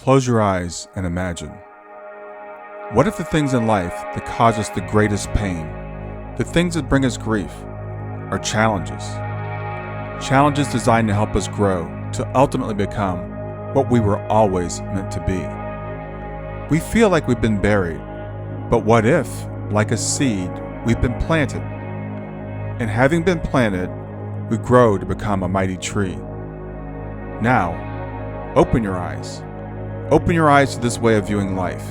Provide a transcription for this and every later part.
Close your eyes and imagine. What if the things in life that cause us the greatest pain, the things that bring us grief, are challenges? Challenges designed to help us grow, to ultimately become what we were always meant to be. We feel like we've been buried, but what if, like a seed, we've been planted? And having been planted, we grow to become a mighty tree. Now, open your eyes. Open your eyes to this way of viewing life.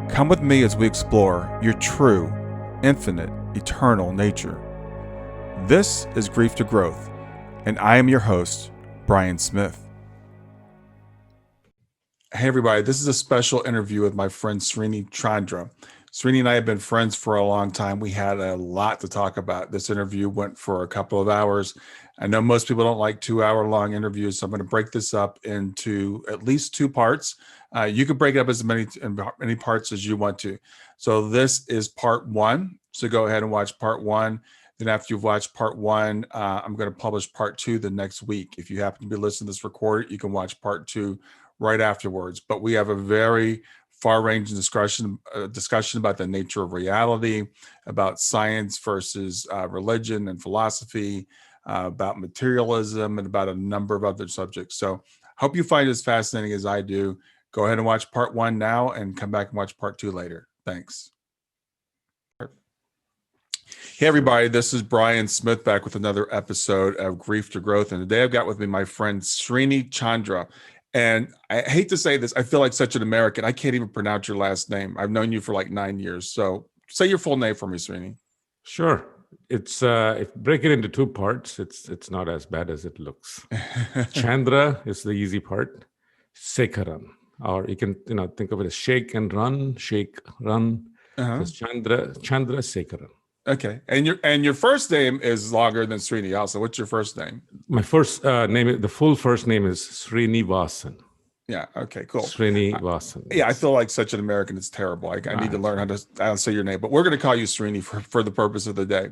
Come with me as we explore your true, infinite, eternal nature. This is Grief to Growth, and I am your host, Brian Smith. Hey everybody, this is a special interview with my friend Srini Chandra. Srini and I have been friends for a long time. We had a lot to talk about. This interview went for a couple of hours. I know most people don't like 2-hour-long interviews, so I'm going to break this up into at least 2 parts. You can break it up as many parts as you want to. So this is part 1. So go ahead and watch part 1. Then after you've watched part 1, I'm going to publish part 2 the next week. If you happen to be listening to this recorded, you can watch part 2 right afterwards. But we have a very far-ranging discussion about the nature of reality, about science versus religion and philosophy, about materialism, and about a number of other subjects. So hope you find it as fascinating as I do. Go ahead and watch part 1 now and come back and watch part 2 later. Thanks. Hey everybody, this is Brian Smith back with another episode of Grief to Growth. And today I've got with me my friend Srini Chandra. And I hate to say this, I feel like such an American. I can't even pronounce your last name. I've known you for like 9 years. So say your full name for me, Srini. Sure. It's if break it into 2 parts, it's not as bad as it looks. Chandra is the easy part. Sekaran. Or you can think of it as shake and run, shake, run. So it's Chandra Sekaran. Okay. And your first name is longer than Srini also. What's your first name? My first name, the full first name is Srinivasan. Yeah. Okay, cool. Srinivasan. Yeah, I feel like such an American. It's terrible. I need to learn how to say your name, but we're going to call you Srini for the purpose of the day.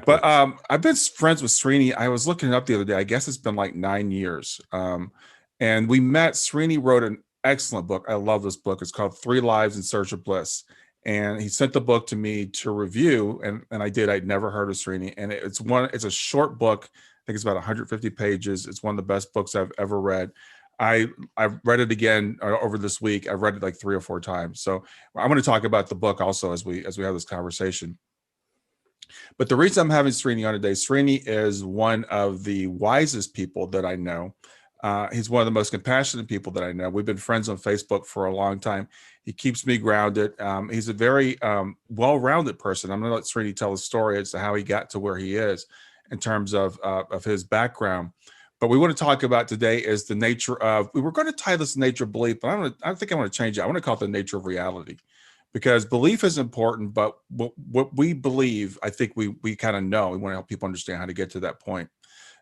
But I've been friends with Srini. I was looking it up the other day. I guess it's been like 9 years. And we met. Srini wrote an excellent book. I love this book. It's called 3 Lives in Search of Bliss. And he sent the book to me to review, and I did. I'd never heard of Srini, and it's a short book. I think it's about 150 pages. It's one of the best books I've ever read. I've read it again over this week. I've read it like 3 or 4 times. So I'm going to talk about the book also as we have this conversation. But the reason I'm having Srini on today, Srini is one of the wisest people that I know. He's one of the most compassionate people that I know. We've been friends on Facebook for a long time. He keeps me grounded. He's a very well-rounded person. I'm going to let Srini tell the story as to how he got to where he is in terms of his background. But we want to talk about today is the nature of, we were going to tie this nature of belief, but I think I want to change it. I want to call it the nature of reality, because belief is important, but what we believe, I think we kind of know. We want to help people understand how to get to that point.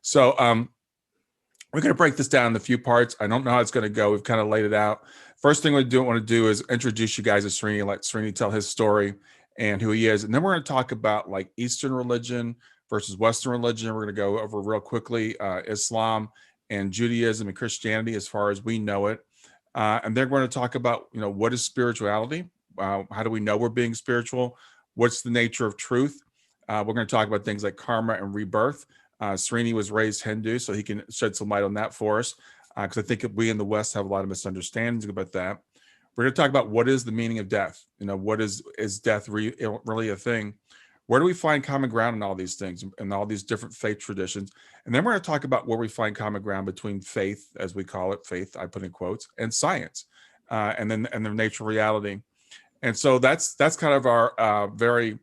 So we're going to break this down in a few parts. I don't know how it's going to go. We've kind of laid it out. First thing we want to do is introduce you guys to Srini, let Srini tell his story and who he is. And then we're going to talk about like Eastern religion versus Western religion. We're going to go over real quickly Islam and Judaism and Christianity as far as we know it. And then we're going to talk about, what is spirituality? How do we know we're being spiritual? What's the nature of truth? We're going to talk about things like karma and rebirth. Srini was raised Hindu, so he can shed some light on that for us, because I think we in the West have a lot of misunderstandings about that. We're going to talk about what is the meaning of death. What is death really a thing? Where do we find common ground in all these things and all these different faith traditions? And then we're going to talk about where we find common ground between faith, as we call it, faith, I put in quotes, and science, and the nature of reality. And so that's kind of our very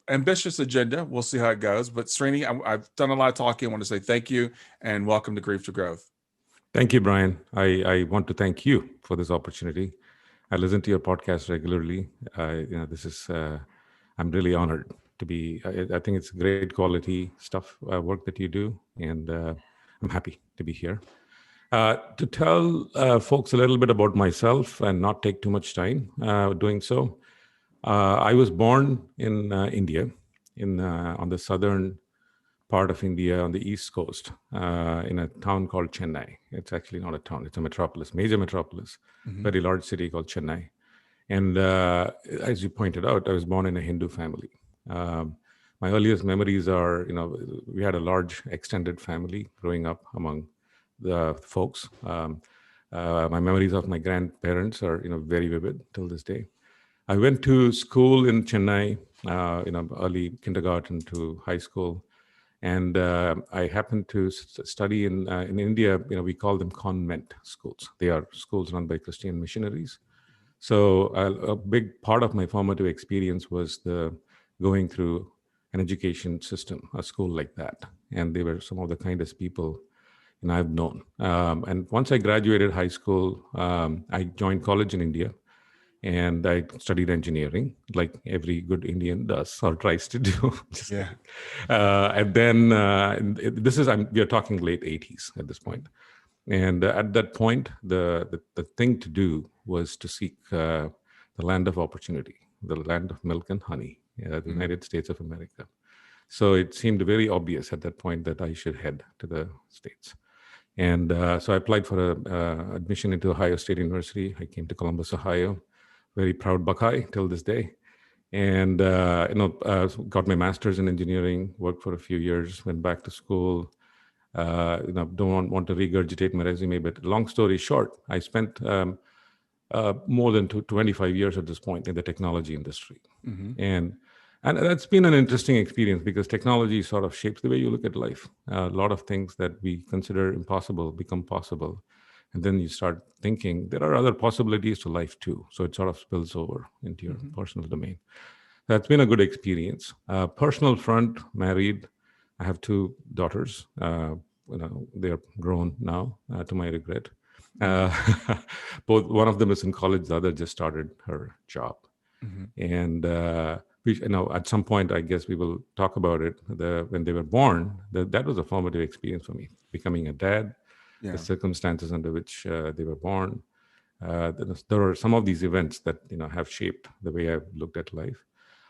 ambitious agenda. We'll see how it goes. But Srini, I've done a lot of talking. I want to say thank you and welcome to Grief to Growth. Thank you, Brian. I want to thank you for this opportunity. I listen to your podcast regularly. This is I'm really honored to be. I think it's great quality stuff, work that you do, and I'm happy to be here. To tell folks a little bit about myself and not take too much time doing so. I was born in India, on the southern part of India on the East Coast, in a town called Chennai. It's actually not a town; it's a metropolis, major metropolis, very large city called Chennai. And as you pointed out, I was born in a Hindu family. My earliest memories are, we had a large extended family growing up among the folks. My memories of my grandparents are, very vivid till this day. I went to school in Chennai, early kindergarten to high school. And I happened to study in India. We call them convent schools. They are schools run by Christian missionaries. So a big part of my formative experience was the going through an education system, a school like that. And they were some of the kindest people I've known. And once I graduated high school, I joined college in India. And I studied engineering, like every good Indian does or tries to do. Yeah. And then we are talking late 80s at this point. And at that point, the thing to do was to seek the land of opportunity, the land of milk and honey, the United States of America. So it seemed very obvious at that point that I should head to the States. And so I applied for admission into Ohio State University. I came to Columbus, Ohio. Very proud Buckeye till this day. And, got my master's in engineering, worked for a few years, went back to school. Don't want to regurgitate my resume, but long story short, I spent more than 25 years at this point in the technology industry. And that's been an interesting experience because technology sort of shapes the way you look at life. A lot of things that we consider impossible become possible. And then you start thinking there are other possibilities to life too. So it sort of spills over into your personal domain. That's been a good experience. Personal front, married. I have 2 daughters. They're grown now, to my regret. Both, one of them is in college. The other just started her job. And at some point, I guess we will talk about it. When they were born, that was a formative experience for me, becoming a dad. Yeah. The circumstances under which they were born. There are some of these events that have shaped the way I've looked at life.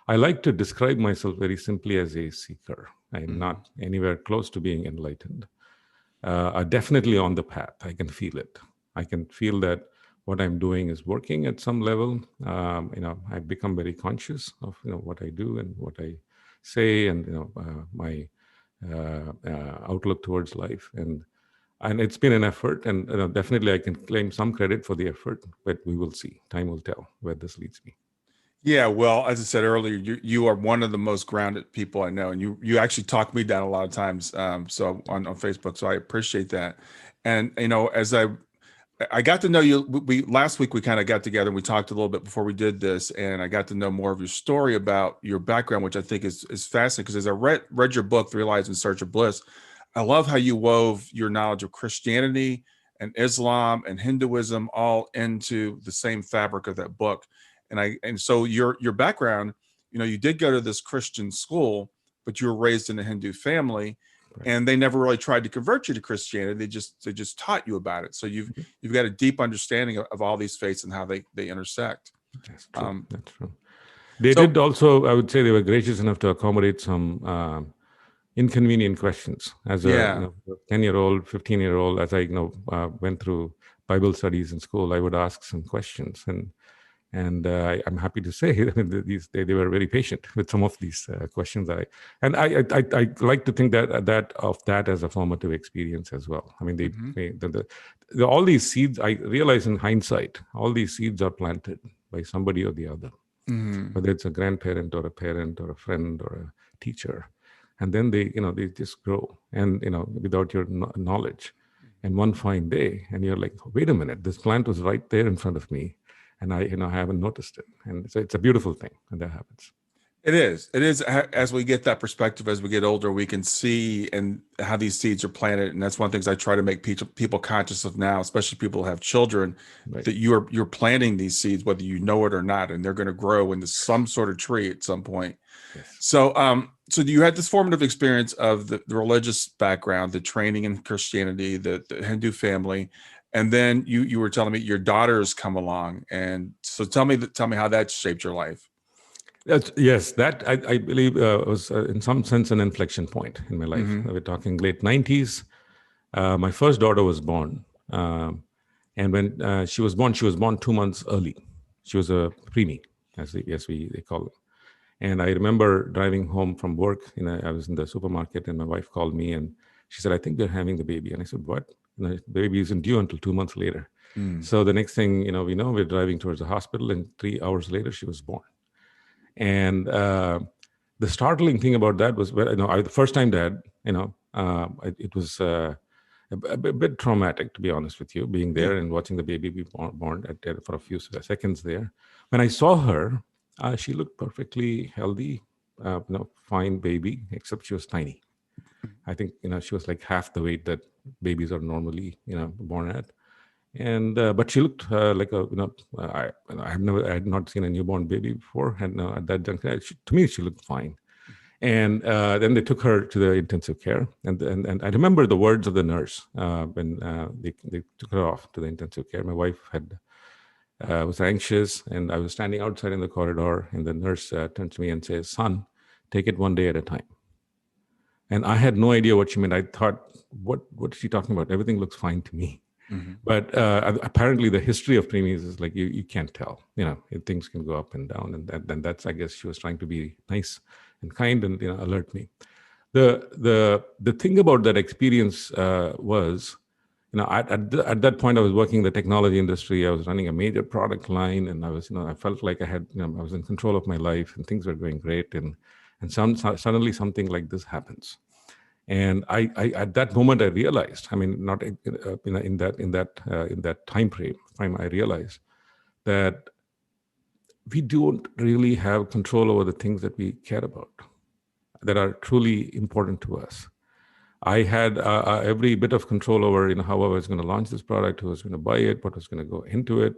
I like to describe myself very simply as a seeker. I'm not anywhere close to being enlightened. I'm definitely on the path. I can feel it. I can feel that what I'm doing is working at some level. I've become very conscious of what I do and what I say, and my outlook towards life. And it's been an effort, and definitely I can claim some credit for the effort, but we will see. Time will tell where this leads me. Yeah, well, as I said earlier, you are one of the most grounded people I know, and you actually talk me down a lot of times. So on Facebook, so I appreciate that. And as I got to know you, last week we kind of got together and we talked a little bit before we did this, and I got to know more of your story about your background, which I think is fascinating. Because as I read your book, In Search of Bliss, I love how you wove your knowledge of Christianity and Islam and Hinduism all into the same fabric of that book. And so your background, you did go to this Christian school, but you were raised in a Hindu family, right. And they never really tried to convert you to Christianity. They just taught you about it. So you've got a deep understanding of all these faiths and how they intersect. That's true. That's true. They did also, I would say, they were gracious enough to accommodate some inconvenient questions. As a 10-year-old, 15-year-old, as I went through Bible studies in school, I would ask some questions, and I'm happy to say they were very patient with some of these questions. I like to think that as a formative experience as well. I mean, all these seeds, I realize in hindsight, all these seeds are planted by somebody or the other, whether it's a grandparent or a parent or a friend or a teacher. And then they just grow, and without your knowledge. And one fine day, and you're like, wait a minute, this plant was right there in front of me, and I haven't noticed it. And so it's a beautiful thing, and that happens. It is. As we get that perspective, as we get older, we can see and how these seeds are planted, and that's one of the things I try to make people conscious of now, especially people who have children, right. That you're planting these seeds, whether you know it or not, and they're going to grow into some sort of tree at some point. Yes. So you had this formative experience of the religious background, the training in Christianity, the Hindu family, and then you were telling me your daughters come along, and so tell me how that shaped your life. Yes, that I believe was in some sense an inflection point in my life. Mm-hmm. We're talking late 90s. My first daughter was born. And when she was born 2 months early. She was a preemie, they call it. And I remember driving home from work. I was in the supermarket, and my wife called me, and she said, "I think they're having the baby." And I said, "What?" The baby isn't due until 2 months later. Mm. So the next thing we're driving towards the hospital, and 3 hours later, she was born. And the startling thing about that was, the first time dad, it was a bit traumatic, to be honest with you, being Yeah. there and watching the baby be born for a few seconds there. When I saw her, she looked perfectly healthy, fine baby, except she was tiny. I think, she was like half the weight that babies are normally, born at. And but she looked like I had not seen a newborn baby before, and at that juncture, to me, she looked fine. And then they took her to the intensive care, and I remember the words of the nurse when they took her off to the intensive care. My wife was anxious, and I was standing outside in the corridor, and the nurse turned to me and says, "Son, take it one day at a time." And I had no idea what she meant. I thought, what is she talking about? Everything looks fine to me. Mm-hmm. But apparently the history of preemies is like you can't tell. Things can go up and down, and that's, I guess, she was trying to be nice and kind and alert me. The thing about that experience was, at that point I was working in the technology industry. I was running a major product line, and I felt like I was in control of my life, and things were going great, and suddenly something like this happens. And I at that moment I realized, not in that time frame, I realized that we don't really have control over the things that we care about, that are truly important to us. I had every bit of control over how I was going to launch this product, who was going to buy it, what was going to go into it,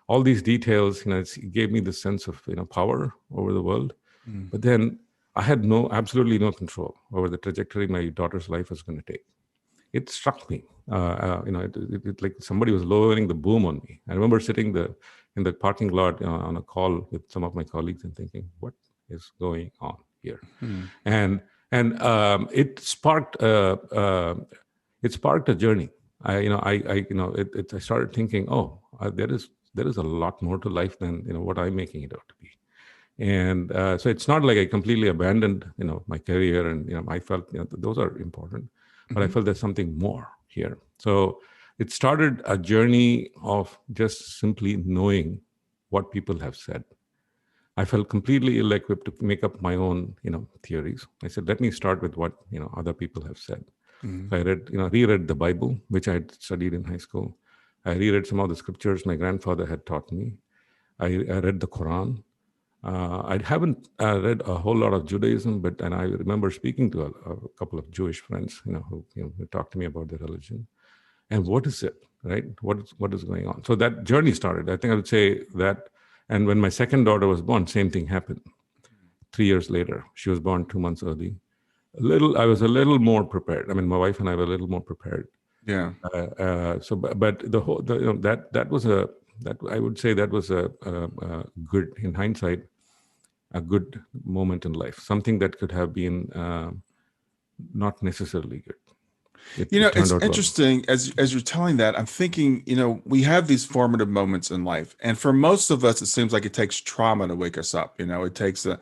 all these details. It gave me the sense of power over the world. Mm. But then I had absolutely no control over the trajectory my daughter's life was going to take. It struck me, it like somebody was lowering the boom on me. I remember sitting in the parking lot on a call with some of my colleagues and thinking, what is going on here? Mm. And it sparked a journey. I started thinking, there is a lot more to life than what I'm making it out to be. And so it's not like I completely abandoned, my career, and I felt those are important, but I felt there's something more here. So it started a journey of just simply knowing what people have said. I felt completely ill-equipped to make up my own, theories. I said, let me start with what other people have said. Mm. So I reread the Bible, which I had studied in high school. I reread some of the scriptures my grandfather had taught me. I read the Quran. I haven't read a whole lot of Judaism, and I remember speaking to a couple of Jewish friends, who talked to me about their religion. And what is it, right? What is going on? So that journey started. I think I would say that. And when my second daughter was born, same thing happened. 3 years later, she was born 2 months early. I was a little more prepared. My wife and I were a little more prepared. Yeah. But the whole, that was I would say that was a good, in hindsight, a good moment in life. Something that could have been not necessarily good. It's interesting as you're telling that, I'm thinking, we have these formative moments in life. And for most of us, it seems like it takes trauma to wake us up. It takes a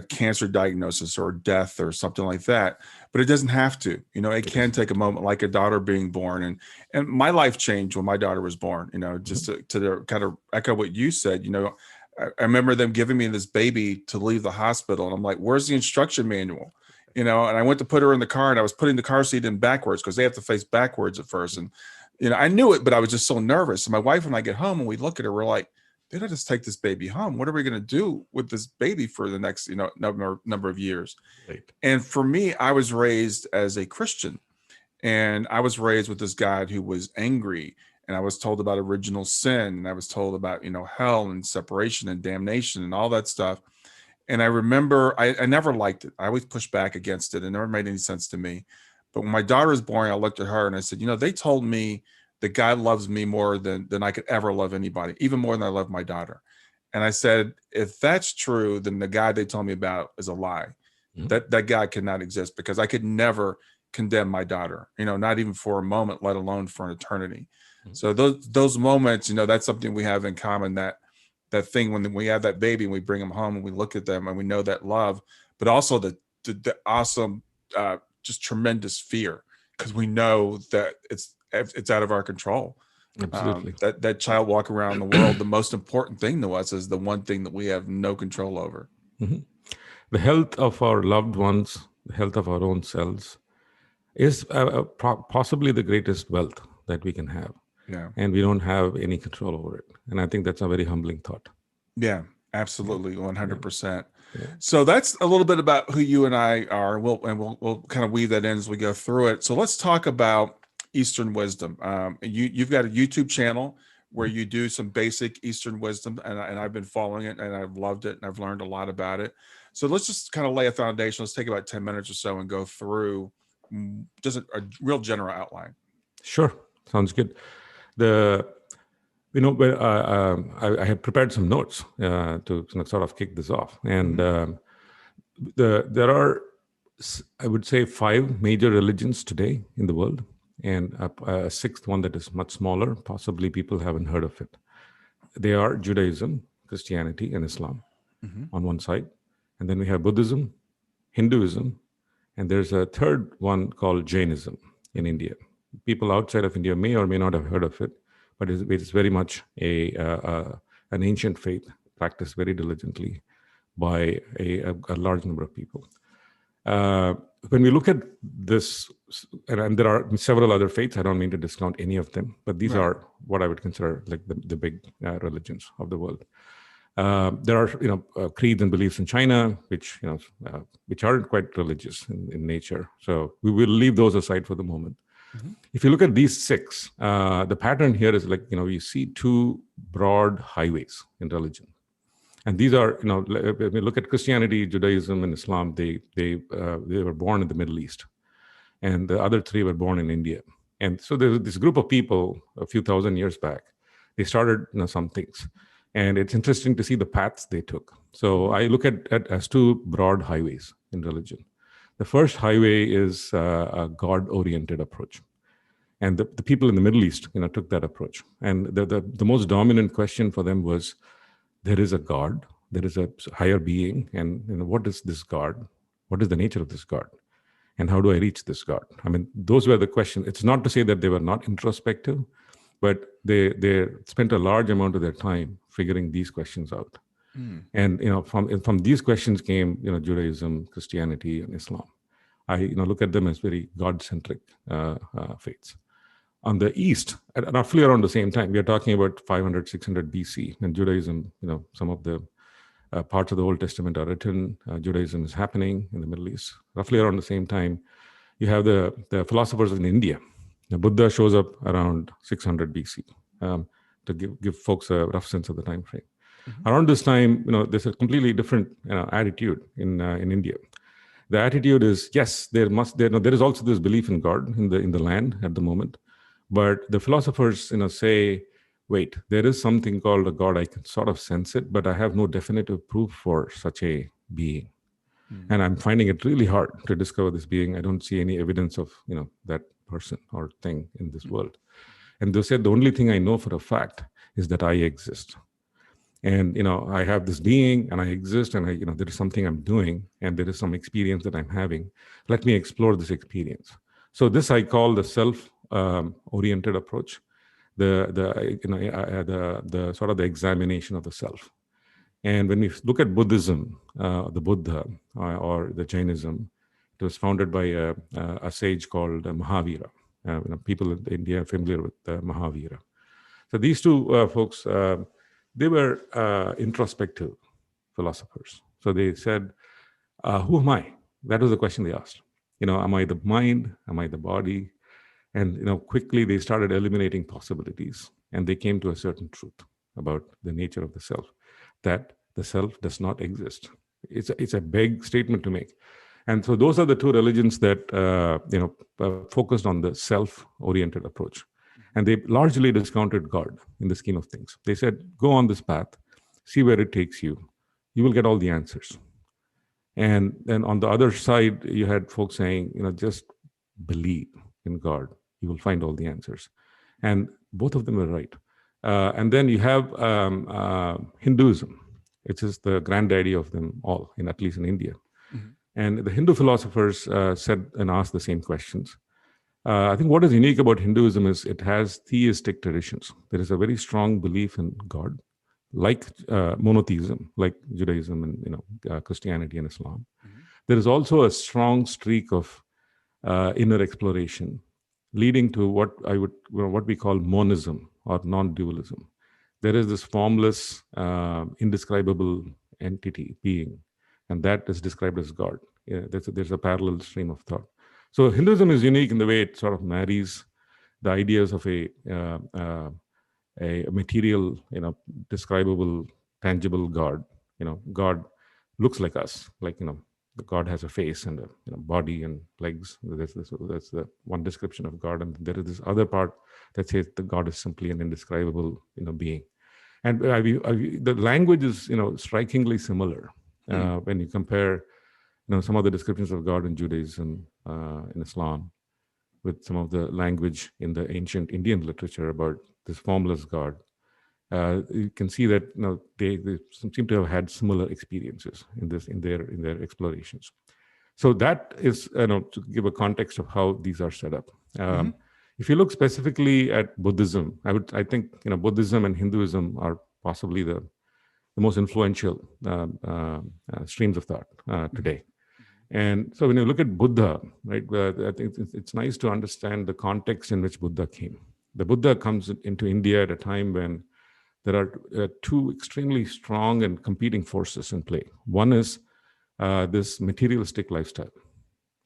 cancer diagnosis or death or something like that. But it doesn't have to. It can take a moment like a daughter being born. And my life changed when my daughter was born, just to kind of echo what you said. I remember them giving me this baby to leave the hospital. And I'm like, where's the instruction manual? And I went to put her in the car, and I was putting the car seat in backwards because they have to face backwards at first. And, I knew it, but I was just so nervous. And my wife and I get home and we look at her, we're like, did I just take this baby home? What are we going to do with this baby for the next, number of years? Right. And for me, I was raised as a Christian, and I was raised with this God who was angry. And I was told about original sin, and I was told about, hell and separation and damnation and all that stuff. And I remember I never liked it. I always pushed back against it. It never made any sense to me. But when my daughter was born, I looked at her and I said, they told me that God loves me more than I could ever love anybody, even more than I love my daughter. And I said, if that's true, then the guy they told me about is a lie. That guy could not exist, because I could never condemn my daughter, not even for a moment, let alone for an eternity. So those moments, that's something we have in common, that thing when we have that baby and we bring them home and we look at them and we know that love, but also the awesome, just tremendous fear, because we know that it's out of our control. Absolutely. That child walking around the world, the most important thing to us is the one thing that we have no control over. The health of our loved ones, the health of our own selves is possibly the greatest wealth that we can have. Yeah. And we don't have any control over it. And I think that's a very humbling thought. Yeah, absolutely. 100%. Yeah. So that's a little bit about who you and I are. We'll kind of weave that in as we go through it. So let's talk about Eastern wisdom. You've got a YouTube channel where you do some basic Eastern wisdom, and I've been following it, and I've loved it, and I've learned a lot about it. So let's just kind of lay a foundation. Let's take about 10 minutes or so and go through just a real general outline. Sure. Sounds good. I have prepared some notes to sort of kick this off. And there are, I would say, 5 major religions today in the world, and a sixth one that is much smaller. Possibly people haven't heard of it. They are Judaism, Christianity, and Islam on one side. And then we have Buddhism, Hinduism, and there's a third one called Jainism in India. People outside of India may or may not have heard of it, but it's very much an ancient faith practiced very diligently by a large number of people. When we look at this, and there are several other faiths, I don't mean to discount any of them, but these are what I would consider like the big religions of the world. There are, creeds and beliefs in China, which aren't quite religious in nature. So we will leave those aside for the moment. If you look at these 6, the pattern here is like, you see 2 broad highways in religion. And these are, when we look at Christianity, Judaism, and Islam, they were born in the Middle East. And the other 3 were born in India. And so there's this group of people a few thousand years back. They started some things. And it's interesting to see the paths they took. So I look at it as 2 broad highways in religion. The first highway is a God-oriented approach. And the people in the Middle East took that approach. And the most dominant question for them was, there is a God, there is a higher being, and what is this God? What is the nature of this God? And how do I reach this God? I mean, those were the questions. It's not to say that they were not introspective, but they spent a large amount of their time figuring these questions out. And from these questions came Judaism, Christianity, and Islam. I look at them as very God-centric faiths. On the East, at roughly around the same time, we are talking about 500, 600 BC, and Judaism, some of the parts of the Old Testament are written. Judaism is happening in the Middle East. Roughly around the same time, you have the philosophers in India. The Buddha shows up around 600 BC to give folks a rough sense of the time frame. Around this time, there's a completely different attitude in India. The attitude is, yes, there is also this belief in God in the land at the moment, but the philosophers say, wait, there is something called a God. I can sort of sense it, but I have no definitive proof for such a being. And I'm finding it really hard to discover this being. I don't see any evidence of that person or thing in this world. And they said, the only thing I know for a fact is that I exist. And, I have this being and I exist, and there is something I'm doing, and there is some experience that I'm having. Let me explore this experience. So this I call the self-oriented approach, the sort of the examination of the self. And when we look at Buddhism, the Buddha or the Jainism, it was founded by a sage called Mahavira. People in India are familiar with Mahavira. So these 2 folks, they were introspective philosophers. So they said, who am I? That was the question they asked. Am I the mind? Am I the body? And quickly they started eliminating possibilities, and they came to a certain truth about the nature of the self, that the self does not exist. It's a big statement to make. And so those are the 2 religions that focused on the self-oriented approach. And they largely discounted God in the scheme of things. They said, go on this path, see where it takes you. You will get all the answers. And then on the other side, you had folks saying, just believe in God. You will find all the answers. And both of them are right. And then you have Hinduism, which is the granddaddy of them all, at least in India. Mm-hmm. And the Hindu philosophers said and asked the same questions. I think what is unique about Hinduism is it has theistic traditions. There is a very strong belief in God, like monotheism, like Judaism and Christianity and Islam. Mm-hmm. There is also a strong streak of inner exploration, leading to what we call monism or non-dualism. There is this formless, indescribable entity, being, and that is described as God. Yeah, there's a parallel stream of thought. So Hinduism is unique in the way it sort of marries the ideas of a material, describable, tangible God. God looks like us, like the God has a face and a body and legs. That's the one description of God, and there is this other part that says that God is simply an indescribable, being. And the language is, strikingly similar when you compare, some of the descriptions of God in Judaism, in Islam, with some of the language in the ancient Indian literature about this formless God. You can see that they seem to have had similar experiences in their explorations. So that is to give a context of how these are set up. Mm-hmm. If you look specifically at Buddhism, I think Buddhism and Hinduism are possibly the most influential streams of thought today. Mm-hmm. And so when you look at Buddha, right, I think it's nice to understand the context in which Buddha came. The Buddha comes into India at a time when there are two extremely strong and competing forces in play. One is this materialistic lifestyle.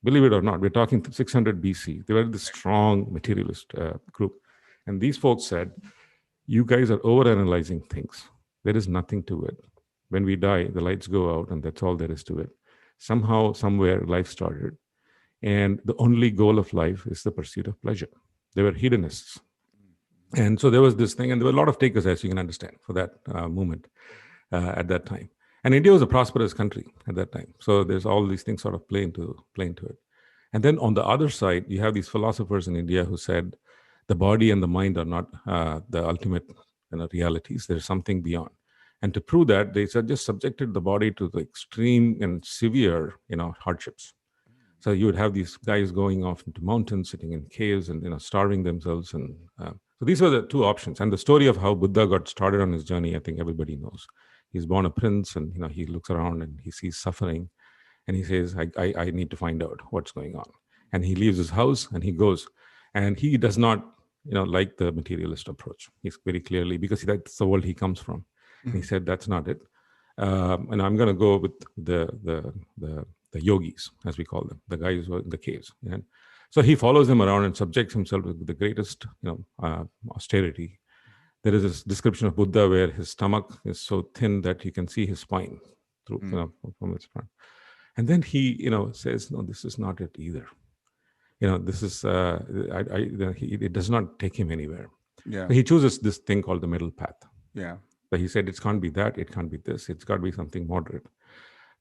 Believe it or not, we're talking 600 BC. They were this strong materialist group. And these folks said, you guys are overanalyzing things. There is nothing to it. When we die, the lights go out and that's all there is to it. Somehow, somewhere, life started. And the only goal of life is the pursuit of pleasure. They were hedonists. And so there was this thing, and there were a lot of takers, as you can understand, for that movement at that time. And India was a prosperous country at that time. So there's all these things sort of play into it. And then on the other side, you have these philosophers in India who said the body and the mind are not the ultimate realities. There's something beyond. And to prove that, they just subjected the body to the extreme and severe, hardships. So you would have these guys going off into mountains, sitting in caves and, starving themselves. And so these were the two options. And the story of how Buddha got started on his journey, I think everybody knows. He's born a prince and, he looks around and he sees suffering and he says, I need to find out what's going on. And he leaves his house and he goes. And he does not, like the materialist approach. He's very clearly, because that's the world he comes from. Mm-hmm. And he said, that's not it. And I'm going to go with the yogis, as we call them, the guys who are in the caves. And so he follows them around and subjects himself with the greatest, austerity. There is this description of Buddha where his stomach is so thin that you can see his spine through, from its front. And then he, says, no, this is not it either. This is, it does not take him anywhere. Yeah. He chooses this thing called the middle path. Yeah. But he said, it can't be that, it can't be this, it's got to be something moderate.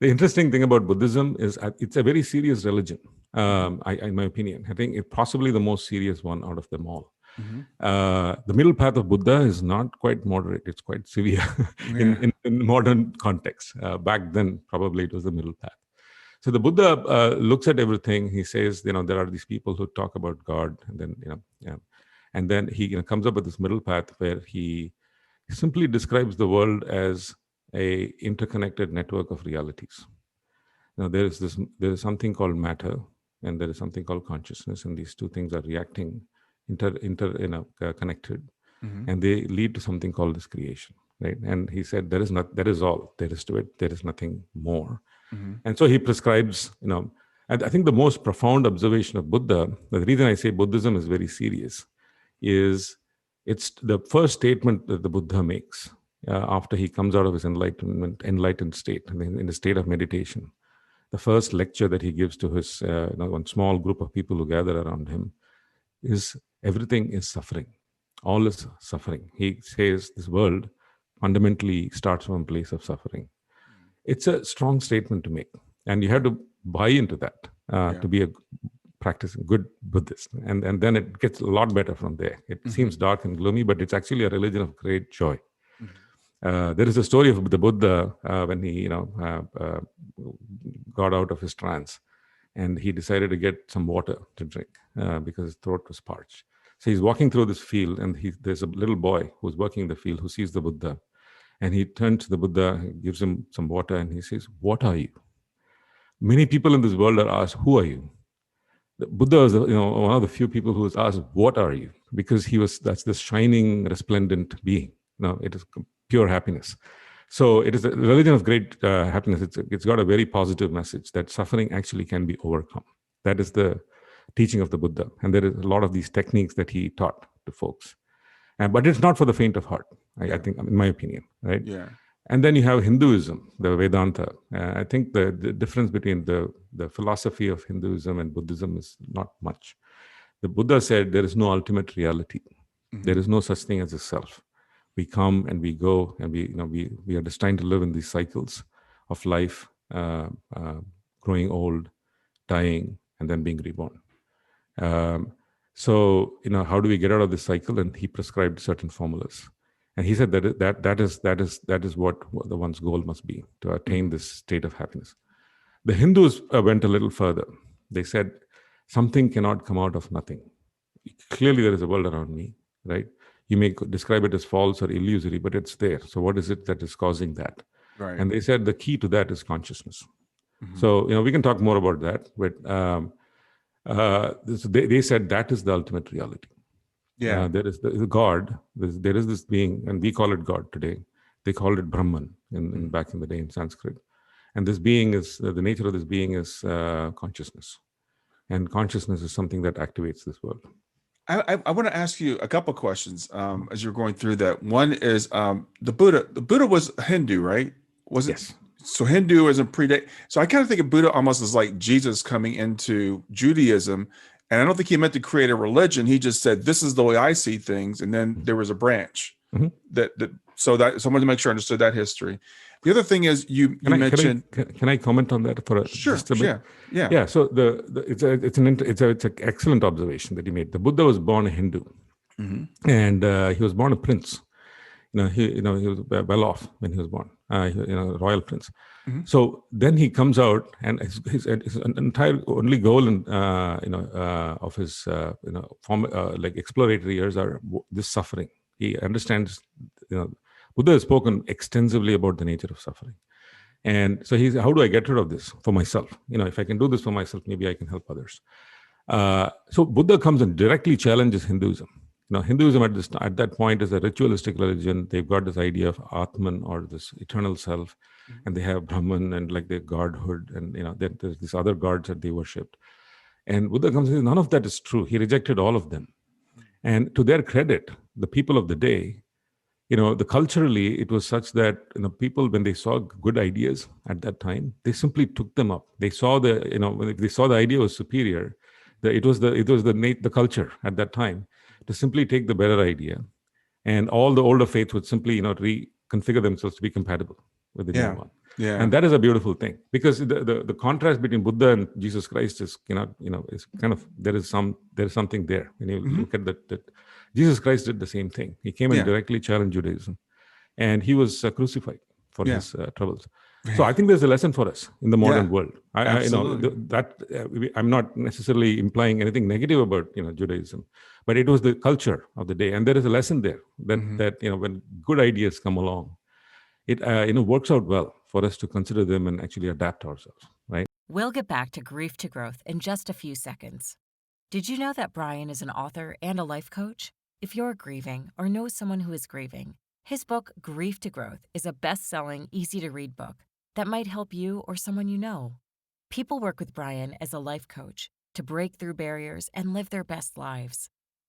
The interesting thing about Buddhism is it's a very serious religion, in my opinion. I think it's possibly the most serious one out of them all. Mm-hmm. The middle path of Buddha is not quite moderate, it's quite severe in modern context. Back then, probably it was the middle path. So the Buddha looks at everything. He says, there are these people who talk about God, and then, and then he comes up with this middle path where he simply describes the world as a interconnected network of realities. Now there is something called matter, and there is something called consciousness, and these two things are reacting, connected, mm-hmm. and they lead to something called this creation, right? And he said there is all there is to it. There is nothing more. Mm-hmm. And so he prescribes, and I think the most profound observation of Buddha, the reason I say Buddhism is very serious, is it's the first statement that the Buddha makes after he comes out of his enlightened state, in the state of meditation. The first lecture that he gives to his one small group of people who gather around him is everything is suffering. All is suffering. He says this world fundamentally starts from a place of suffering. It's a strong statement to make, and you have to buy into that to be a practicing good Buddhist, and then it gets a lot better from there. It seems dark and gloomy, but it's actually a religion of great joy. There is a story of the Buddha when he got out of his trance, and he decided to get some water to drink because his throat was parched. So he's walking through this field, and there's a little boy who's working in the field who sees the Buddha, and he turns to the Buddha, gives him some water, and he says, "What are you?" Many people in this world are asked, "Who are you?" The Buddha is one of the few people who was asked, "What are you?" Because that's this shining, resplendent being. It is pure happiness. So it is a religion of great happiness. It's got a very positive message that suffering actually can be overcome. That is the teaching of the Buddha. And there is a lot of these techniques that he taught to folks. But it's not for the faint of heart, I think, in my opinion, right? Yeah. And then you have Hinduism, the Vedanta. I think the difference between the philosophy of Hinduism and Buddhism is not much. The Buddha said there is no ultimate reality. There is no such thing as a self. We come and we go, and we are destined to live in these cycles of life, growing old, dying, and then being reborn. So how do we get out of this cycle? And he prescribed certain formulas, and he said that is what the one's goal must be, to attain this state of happiness. The Hindus went a little further. They said something cannot come out of nothing. Clearly, there is a world around me, right? You may describe it as false or illusory, but it's there. So what is it that is causing that? Right. And they said the key to that is consciousness. So we can talk more about that, but they said that is the ultimate reality. Yeah. There is the God. There is this being, and we call it God today. They called it Brahman in back in the day in Sanskrit. And this being is the nature of this being is consciousness, and consciousness is something that activates this world. I want to ask you a couple of questions as you're going through that. One is the Buddha. The Buddha was Hindu, right? Was it? Yes. So Hinduism predate. So I kind of think of Buddha almost as like Jesus coming into Judaism, and I don't think he meant to create a religion. He just said, "This is the way I see things," and then there was a branch So I wanted to make sure I understood that history. The other thing is you mentioned. Can I comment on that for just a bit? Yeah. So it's an excellent observation that you made. The Buddha was born a Hindu, and he was born a prince. He was well off when he was born. Royal prince. So then he comes out, and his entire only goal of his like exploratory years are this suffering. He understands. Buddha has spoken extensively about the nature of suffering. And so he's, how do I get rid of this for myself? If I can do this for myself, maybe I can help others. So Buddha comes and directly challenges Hinduism. Hinduism at that point is a ritualistic religion. They've got this idea of Atman, or this eternal self, and they have Brahman and like their godhood, and there's these other gods that they worshipped. And Buddha comes and says, none of that is true. He rejected all of them. And to their credit, the people of the day, culturally, it was such that people, when they saw good ideas at that time, they simply took them up. They saw when they saw the idea was superior, it was the culture at that time to simply take the better idea, and all the older faiths would simply reconfigure themselves to be compatible with the new one. Yeah. And that is a beautiful thing, because the contrast between Buddha and Jesus Christ is is kind of there is something there when you look at that. Jesus Christ did the same thing. He came and directly challenged Judaism, and he was crucified for his troubles. So I think there's a lesson for us in the modern world. I'm not necessarily implying anything negative about Judaism, but it was the culture of the day, and there is a lesson there that when good ideas come along, it works out well for us to consider them and actually adapt ourselves, right? We'll get back to Grief to Growth in just a few seconds. Did you know that Brian is an author and a life coach? If you're grieving or know someone who is grieving, his book, Grief to Growth, is a best-selling, easy-to-read book that might help you or someone you know. People work with Brian as a life coach to break through barriers and live their best lives.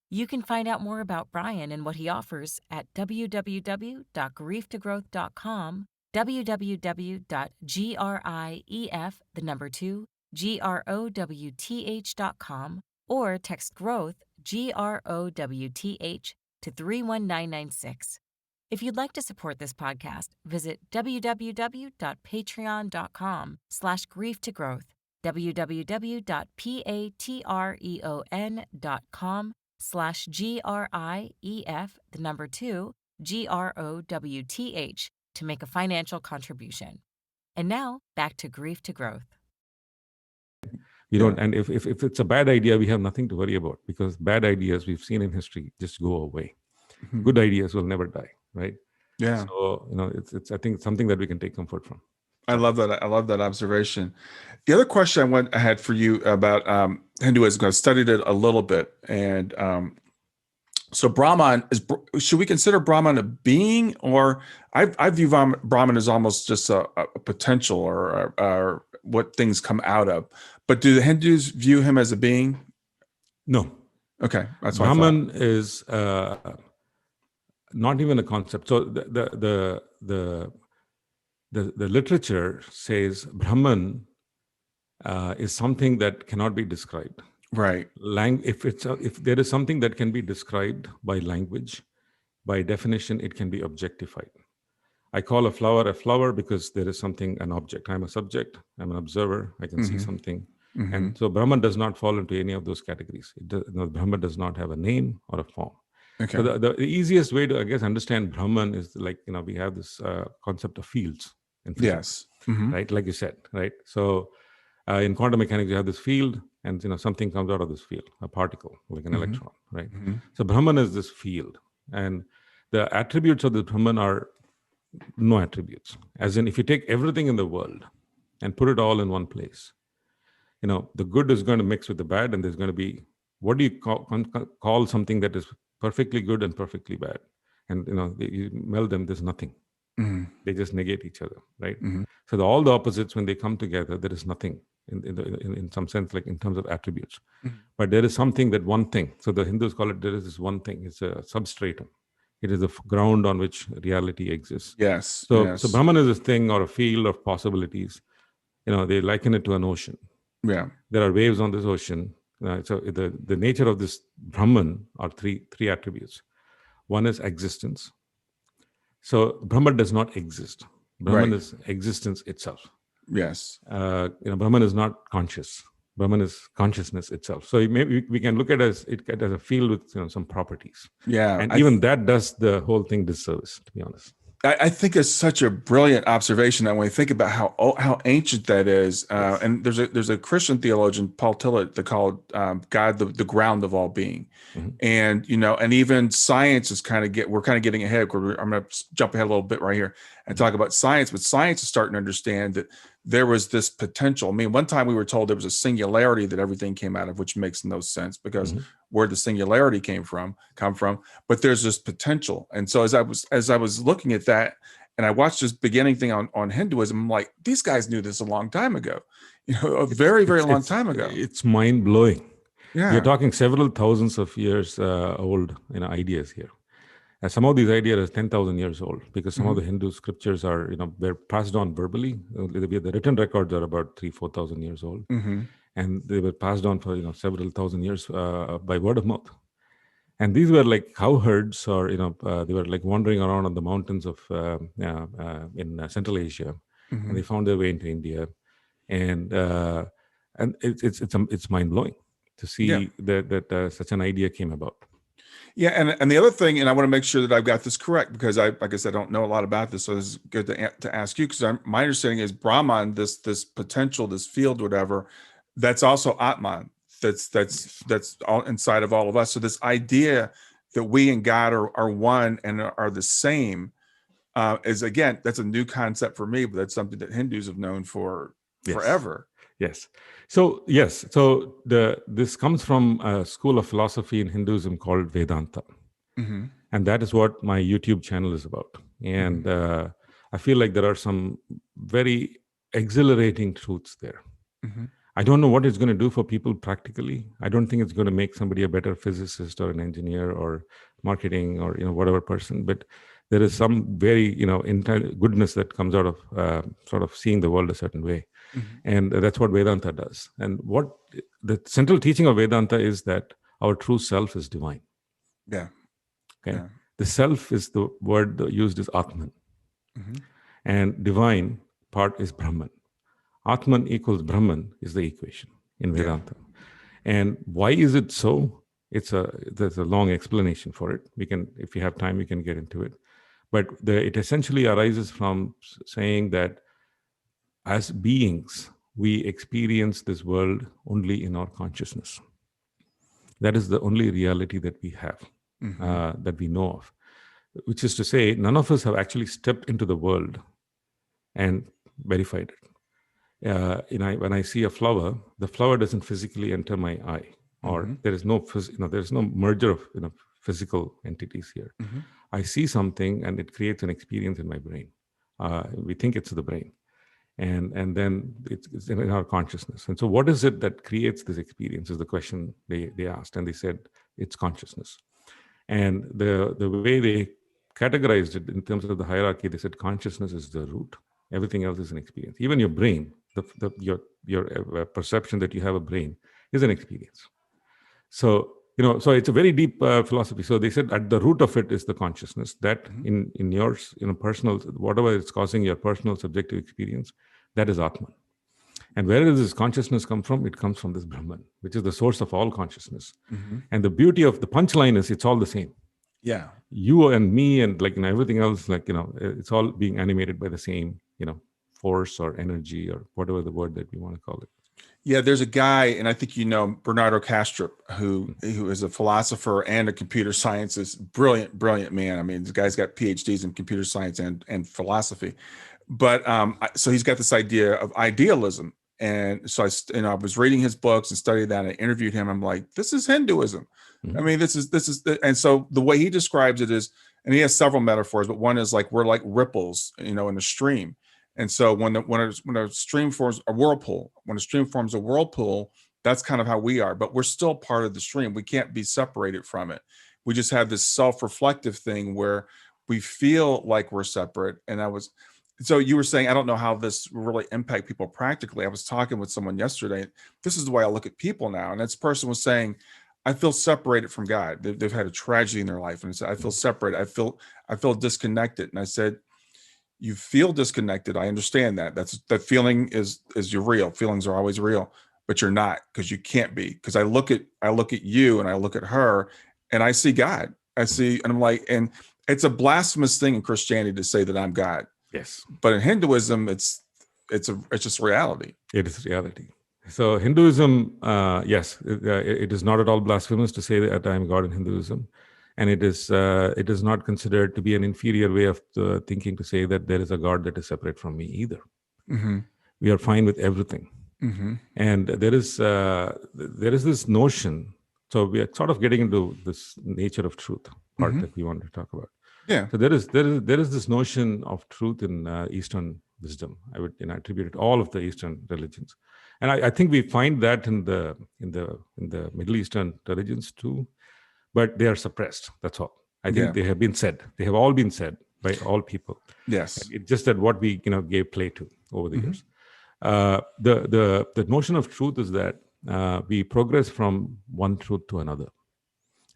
You can find out more about Brian and what he offers at www.grieftogrowth.com, www.grief2growth.com, or text growth, GROWTH, to 31996. If you'd like to support this podcast, visit www.patreon.com/grief-to-growth, www.patreon.com/GRIEF2GROWTH to make a financial contribution. And now, back to Grief to Growth. You don't, and if it's a bad idea, we have nothing to worry about, because bad ideas we've seen in history just go away. Good ideas will never die, right? Yeah. So, it's I think it's something that we can take comfort from. I love that. I love that observation. The other question I had for you about Hinduism, I've studied it a little bit, and so Brahman should we consider Brahman a being, or I view Brahman as almost just a potential or what things come out of. But do the Hindus view him as a being? No. Okay, that's what Brahman is not even a concept. So the literature says Brahman is something that cannot be described. Right. If there is something that can be described by language, by definition, it can be objectified. I call a flower because there is something, an object. I'm a subject. I'm an observer. I can see something. And so Brahman does not fall into any of those categories. Brahman does not have a name or a form. Okay. So the easiest way to, I guess, understand Brahman is like, we have this concept of fields in physics, right? Like you said, right? So in quantum mechanics, you have this field, and something comes out of this field, a particle, like an electron, right? So Brahman is this field, and the attributes of the Brahman are no attributes. As in, if you take everything in the world and put it all in one place, the good is going to mix with the bad, and there's going to be, what do you call something that is perfectly good and perfectly bad? And you meld them, there's nothing. They just negate each other, right? So all the opposites, when they come together, there is nothing in some sense, like in terms of attributes. But there is something, that one thing. So the Hindus call it, there is this one thing. It's a substratum. It is the ground on which reality exists. Yes. So Brahman is this thing, or a field of possibilities. They liken it to an ocean. Yeah. There are waves on this ocean. So the nature of this Brahman are three attributes. One is existence. So Brahman does not exist. Brahman is existence itself. Yes. Brahman is not conscious. Brahman is consciousness itself. So maybe we can look at it as a field with some properties. Yeah. And even that does the whole thing disservice, to be honest. I think it's such a brilliant observation. And when you think about how ancient that is, and there's a Christian theologian, Paul Tillich, that called God the ground of all being, and and even science is we're kind of getting ahead. I'm going to jump ahead a little bit right here and talk about science. But science is starting to understand that there was this potential. I mean, one time we were told there was a singularity that everything came out of, which makes no sense, because where the singularity come from, but there's this potential. And so as I was looking at that, and I watched this beginning thing on Hinduism, I'm like, these guys knew this a long time ago, a very, very long time ago. It's mind blowing. Yeah. You're talking several thousands of years old, ideas here. And some of these ideas are 10,000 years old, because some of the Hindu scriptures are, they're passed on verbally. The written records are about 3,000-4,000 years old. And they were passed on for, several thousand years by word of mouth. And these were like cow herds, or, they were like wandering around on the mountains of in Central Asia. And they found their way into India. And it's mind blowing to see that such an idea came about. Yeah, and the other thing, and I want to make sure that I've got this correct, because I guess I don't know a lot about this, so it's good to ask you, because my understanding is Brahman, this potential, this field, whatever, that's also Atman, that's all inside of all of us. So this idea that we and God are one and are the same is, again, that's a new concept for me, but that's something that Hindus have known for forever. Yes. So this comes from a school of philosophy in Hinduism called Vedanta. And that is what my YouTube channel is about. And I feel like there are some very exhilarating truths there. I don't know what it's going to do for people practically. I don't think it's going to make somebody a better physicist or an engineer or marketing or whatever person, but there is some very goodness that comes out of sort of seeing the world a certain way. And that's what Vedanta does. And what the central teaching of Vedanta is that our true self is divine. Yeah. Okay. Yeah. The self is the word used is Atman. And divine part is Brahman. Atman equals Brahman is the equation in Vedanta. And why is it so? There's a long explanation for it. We can, if you have time, we can get into it. But it essentially arises from saying that as beings, we experience this world only in our consciousness. That is the only reality that we have, that we know of. Which is to say, none of us have actually stepped into the world and verified it. When I see a flower, the flower doesn't physically enter my eye, or there is no merger of physical entities here. I see something, and it creates an experience in my brain. We think it's the brain, and then it's in our consciousness. And so, what is it that creates this experience? Is the question they asked, and they said it's consciousness. And the way they categorized it in terms of the hierarchy, they said consciousness is the root. Everything else is an experience. Even your brain, your perception that you have a brain is an experience. So so it's a very deep philosophy. So they said at the root of it is the consciousness that in yours, personal, whatever is causing your personal subjective experience, that is Atman. And where does this consciousness come from? It comes from this Brahman, which is the source of all consciousness. And the beauty of the punchline is it's all the same. Yeah. You and me and everything else, it's all being animated by the same, force or energy or whatever the word that we want to call it. Yeah, there's a guy, and I think Bernardo Kastrup, who is a philosopher and a computer scientist, brilliant man. I mean, this guy's got PhDs in computer science and philosophy. But so he's got this idea of idealism. And so I was reading his books and studied that. And I interviewed him. I'm like, this is Hinduism. I mean, this is, and so the way he describes it is, and he has several metaphors, but one is like, we're like ripples, in a stream. And so when a stream forms a whirlpool, that's kind of how we are, but we're still part of the stream. We can't be separated from it. We just have this self-reflective thing where we feel like we're separate. So you were saying, I don't know how this really impact people practically. I was talking with someone yesterday. This is the way I look at people now. And this person was saying, I feel separated from God. They've had a tragedy in their life. And said, I feel separated. I feel disconnected. And I said, you feel disconnected. I understand that. That feeling is you're real. Feelings are always real, but you're not, because you can't be. Because I look at you and I look at her and I see God. And I'm like, and it's a blasphemous thing in Christianity to say that I'm God. Yes. But in Hinduism, it's just reality. It is reality. So Hinduism, yes, it is not at all blasphemous to say that I am God in Hinduism. And it is not considered to be an inferior way of thinking to say that there is a God that is separate from me either. We are fine with everything. And there is this notion. So we are sort of getting into this nature of truth part that we want to talk about. Yeah. So there is this notion of truth in Eastern wisdom. I would attribute it to all of the Eastern religions, and I think we find that in the Middle Eastern religions too. But they are suppressed. That's all. I think they have been said. They have all been said by all people. Yes. It's just that what we gave play to over the years. The notion of truth is that we progress from one truth to another,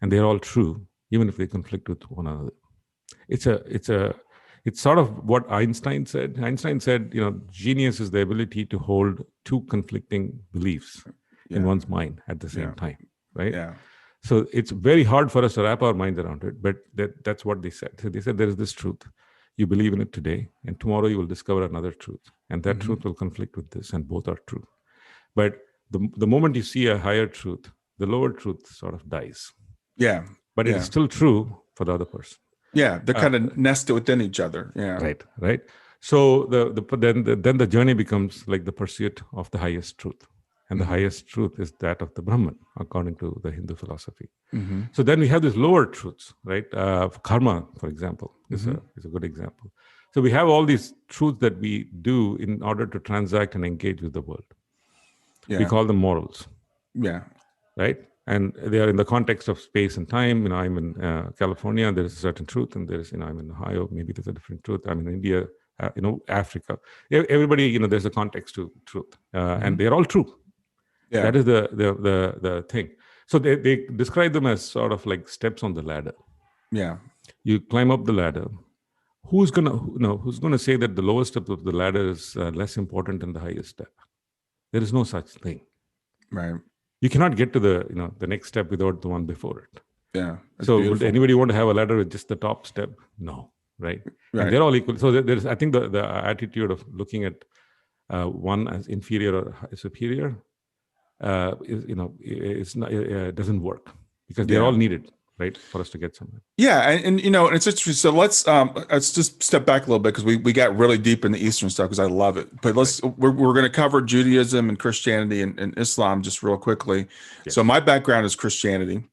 and they're all true, even if they conflict with one another. It's sort of what Einstein said. Einstein said, genius is the ability to hold two conflicting beliefs in one's mind at the same time, right? Yeah. So it's very hard for us to wrap our minds around it, but that's what they said. So they said there is this truth. You believe in it today, and tomorrow you will discover another truth, and that truth will conflict with this, and both are true. But the moment you see a higher truth, the lower truth sort of dies. Yeah. But it is still true for the other person. Yeah, they're kind of nested within each other. Yeah. Right. So then the journey becomes like the pursuit of the highest truth. And the highest truth is that of the Brahman, according to the Hindu philosophy. So then we have these lower truths, right? Karma, for example, is a good example. So we have all these truths that we do in order to transact and engage with the world. Yeah. We call them morals. Yeah. Right? And they are in the context of space and time. I'm in California, and there is a certain truth. And there is, I'm in Ohio, maybe there's a different truth. I'm in India, Africa. Everybody, there's a context to truth. And they're all true. Yeah. That is the thing. So they describe them as sort of like steps on the ladder. Yeah. You climb up the ladder. Who's gonna say that the lowest step of the ladder is less important than the highest step? There is no such thing. Right. You cannot get to the next step without the one before it. Yeah. So beautiful. would anybody want to have a ladder with just the top step? No, right? And they're all equal. So there's, I think the attitude of looking at one as inferior or superior, doesn't work, because they're all needed, right, for us to get somewhere. Yeah, and it's interesting. So let's just step back a little bit, because we got really deep in the Eastern stuff, because I love it. But we're going to cover Judaism and Christianity and Islam just real quickly. Yes. So my background is Christianity.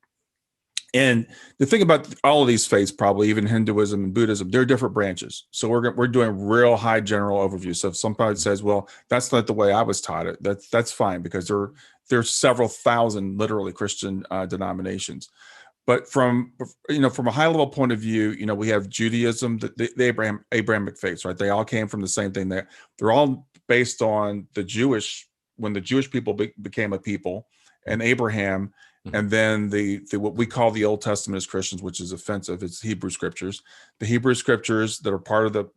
And the thing about all of these faiths, probably even Hinduism and Buddhism, they're different branches. So we're doing real high general overview. So if somebody says, "Well, that's not the way I was taught it," that's fine, because there's several thousand literally Christian denominations. But from a high level point of view, we have Judaism, the Abrahamic faiths, right? They all came from the same thing. They're all based on when the Jewish people became a people, and Abraham. And then the what we call the Old Testament as Christians, which is offensive, it's Hebrew scriptures. The Hebrew scriptures that are part of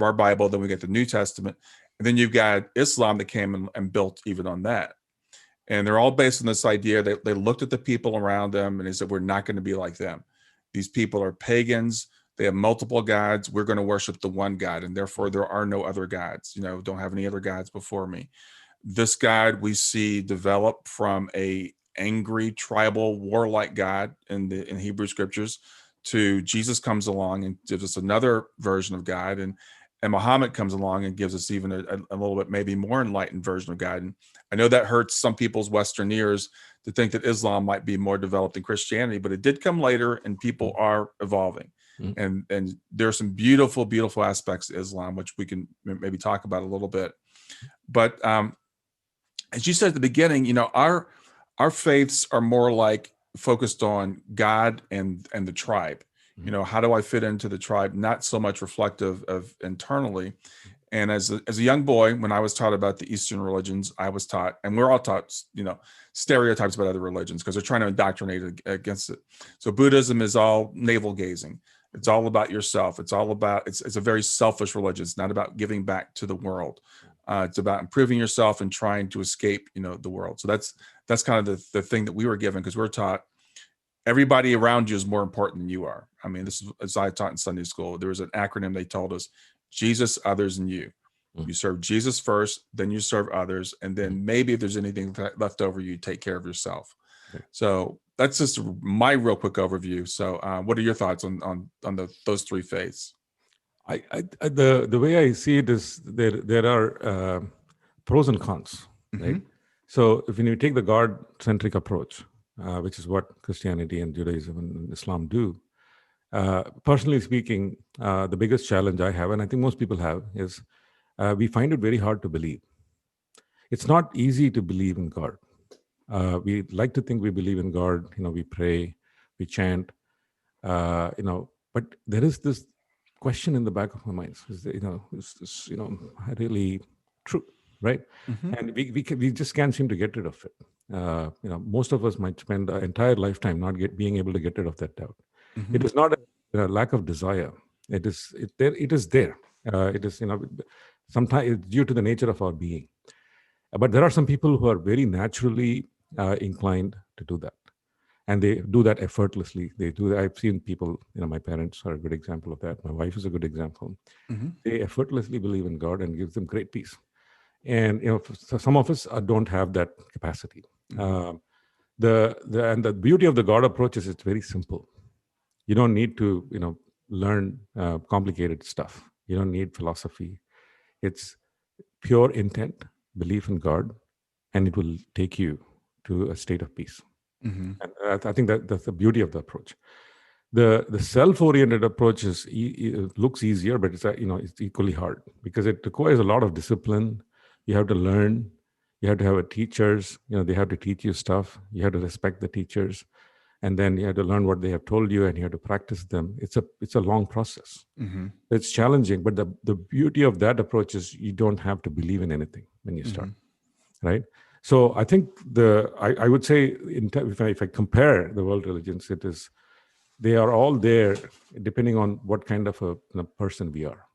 our Bible. Then we get the New Testament, and then you've got Islam that came and built even on that. And they're all based on this idea that they looked at the people around them and they said, "We're not going to be like them. These people are pagans. They have multiple gods. We're going to worship the one God, and therefore there are no other gods. Don't have any other gods before me." This God we see develop from a angry, tribal, warlike God in Hebrew scriptures, to Jesus comes along and gives us another version of God, and Muhammad comes along and gives us even a little bit maybe more enlightened version of God. And I know that hurts some people's Western ears to think that Islam might be more developed than Christianity, but it did come later, and people are evolving. And there are some beautiful, beautiful aspects of Islam, which we can maybe talk about a little bit. But as you said at the beginning, our faiths are more like focused on God and the tribe. How do I fit into the tribe? Not so much reflective of internally. And as a young boy, when I was taught about the Eastern religions, I was taught, and we're all taught, stereotypes about other religions, because they're trying to indoctrinate against it. So Buddhism is all navel gazing. It's all about yourself. It's all about, it's a very selfish religion. It's not about giving back to the world. It's about improving yourself and trying to escape, the world. So that's kind of the thing that we were given, because we're taught everybody around you is more important than you are. I mean, this is, as I taught in Sunday school, there was an acronym they told us: Jesus, others, and you. You serve Jesus first, then you serve others, and then maybe if there's anything left over, you take care of yourself. So that's just my real quick overview. So what are your thoughts on those three faiths? The way I see it is there are pros and cons, right? So if you take the God-centric approach, which is what Christianity and Judaism and Islam do, personally speaking, the biggest challenge I have, and I think most people have, is we find it very hard to believe. It's not easy to believe in God. We like to think we believe in God. We pray, we chant, but there is this question in the back of our minds: is this really true, right? And we just can't seem to get rid of it. Most of us might spend our entire lifetime not being able to get rid of that doubt. It is not a lack of desire. It is there. It is sometimes it's due to the nature of our being. But there are some people who are very naturally inclined to do that, and they do that effortlessly. They do that. I've seen people, my parents are a good example of that. My wife is a good example. They effortlessly believe in God, and gives them great peace. And some of us don't have that capacity. The beauty of the God approach is it's very simple. You don't need to learn complicated stuff. You don't need philosophy. It's pure intent, belief in God, and it will take you to a state of peace. And I think that's the beauty of the approach. The self-oriented approach looks easier, but it's equally hard, because it requires a lot of discipline. You have to learn. You have to have teachers. They have to teach you stuff. You have to respect the teachers, and then you have to learn what they have told you, and you have to practice them. It's a long process. It's challenging, but the beauty of that approach is you don't have to believe in anything when you start, right? So I think I would say if I compare the world religions, it is they are all there depending on what kind of a person we are.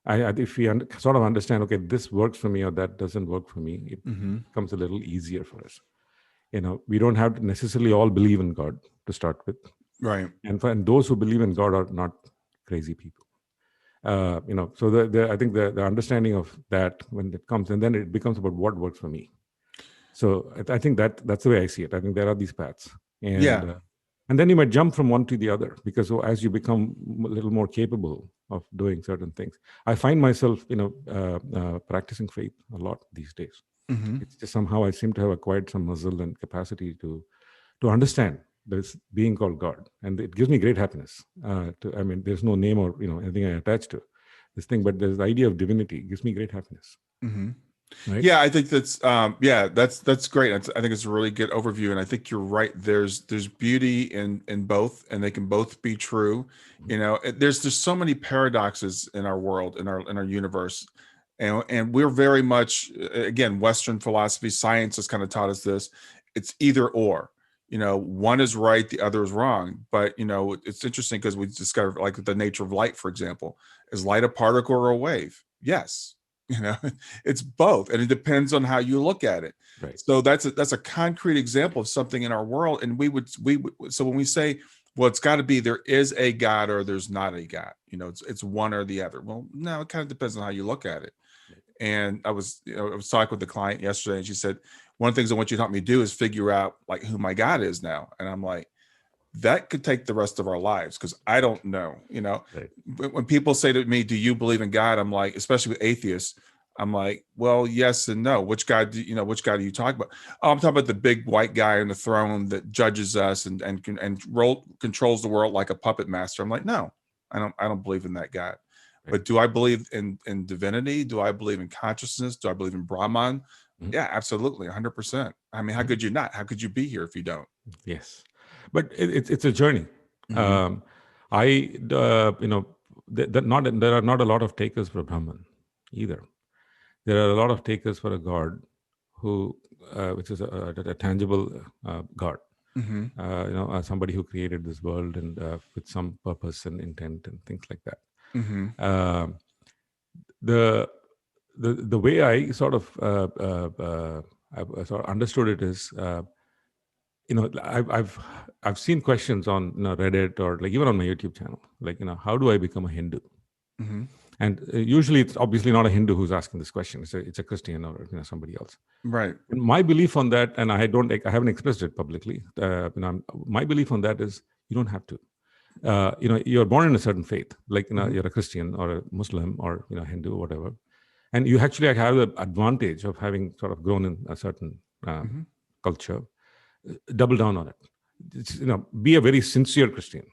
If we sort of understand, okay, this works for me or that doesn't work for me, it becomes a little easier for us. We don't have to necessarily all believe in God to start with. Right. And those who believe in God are not crazy people. So I think the understanding of that when it comes, and then it becomes about what works for me. So I think that's the way I see it. I think there are these paths. And then you might jump from one to the other, because as you become a little more capable of doing certain things. I find myself, practicing faith a lot these days. It's just somehow I seem to have acquired some muscle and capacity to understand this being called God, and it gives me great happiness. There's no name or anything I attach to this thing, but there's the idea of divinity. It gives me great happiness. Right? Yeah, I think that's that's great. I think it's a really good overview, and I think you're right. There's beauty in both, and they can both be true. There's so many paradoxes in our world, in our universe, and we're very much, again, Western philosophy, science has kind of taught us this. It's either or. One is right, the other is wrong. But it's interesting because we discovered, like, the nature of light, for example. Is light a particle or a wave? Yes. It's both, and it depends on how you look at it. Right. So that's a concrete example of something in our world. And we would so when we say, well, it's got to be there is a God or there's not a God, it's one or the other. Well, no, it kind of depends on how you look at it. And I was talking with the client yesterday, and she said, one of the things I want you to help me do is figure out, like, who my God is now. And I'm like, that could take the rest of our lives, because I don't know. Right. When people say to me, do you believe in God? I'm like, especially with atheists, I'm like, well, yes and no. Which God which God are you talking about? Oh, I'm talking about the big white guy on the throne that judges us and controls the world like a puppet master. I'm like, no, I don't believe in that God. Right. But do I believe in divinity? Do I believe in consciousness? Do I believe in Brahman? Yeah, absolutely, 100%. I mean, how could you not? How could you be here if you don't? Yes, but it's a journey. There are not a lot of takers for Brahman either. There are a lot of takers for a God who, which is a tangible God. Somebody who created this world and with some purpose and intent and things like that. The way I sort of understood it is, I've seen questions on Reddit or like even on my YouTube channel, like, how do I become a Hindu? And usually it's obviously not a Hindu who's asking this question. It's a Christian or somebody else. Right. And my belief on that, and I haven't expressed it publicly. My belief on that is you don't have to. You're born in a certain faith, like you're a Christian or a Muslim or Hindu or whatever, and you actually have the advantage of having sort of grown in a certain culture. Double down on it. Be a very sincere Christian,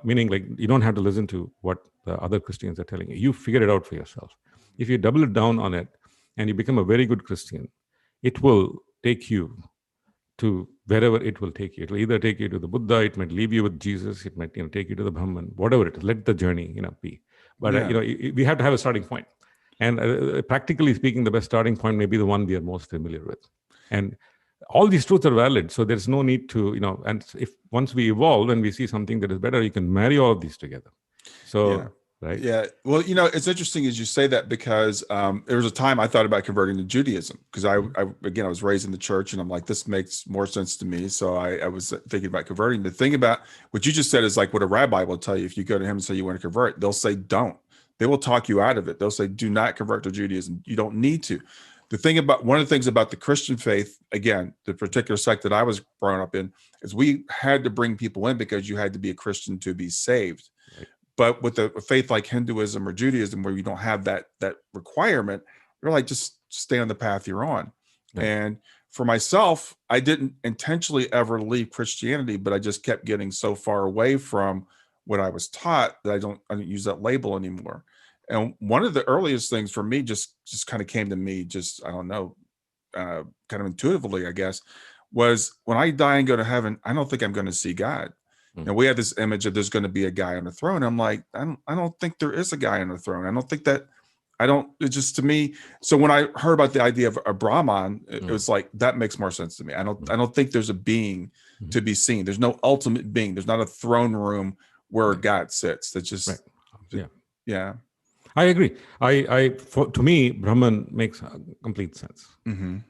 meaning like you don't have to listen to what the other Christians are telling you. You figure it out for yourself. If you double it down on it and you become a very good Christian, it will take you to wherever it will take you. It will either take you to the Buddha, it might leave you with Jesus, it might take you to the Brahman, whatever it is. Let the journey be. But we have to have a starting point. And practically speaking, the best starting point may be the one we are most familiar with. And all these truths are valid, so there's no need to, and if once we evolve and we see something that is better, you can marry all of these together. So, right? Yeah. Well, it's interesting as you say that, because there was a time I thought about converting to Judaism, because I was raised in the church, and I'm like, this makes more sense to me. So I was thinking about converting. The thing about what you just said is like what a rabbi will tell you. If you go to him and say you want to convert, they'll say don't. They will talk you out of it. They'll say do not convert to Judaism. You don't need to. One of the things about the Christian faith, again, the particular sect that I was brought up in, is we had to bring people in because you had to be a Christian to be saved. Right. But with a faith like Hinduism or Judaism, where you don't have that requirement, you're like, just stay on the path you're on. Right. And for myself, I didn't intentionally ever leave Christianity, but I just kept getting so far away from what I was taught that I don't use that label anymore. And one of the earliest things for me just kind of came to me, just, I don't know, kind of intuitively, I guess, was when I die and go to heaven, I don't think I'm going to see God. And we have this image of there's going to be a guy on the throne. I'm like, I don't think there is a guy on the throne. I don't think that I don't, it just, to me, so when I heard about the idea of a Brahman, it was like, that makes more sense to me. I don't think there's a being to be seen. There's no ultimate being. There's not a throne room where God sits. That's just, yeah. I agree. To me, Brahman makes complete sense,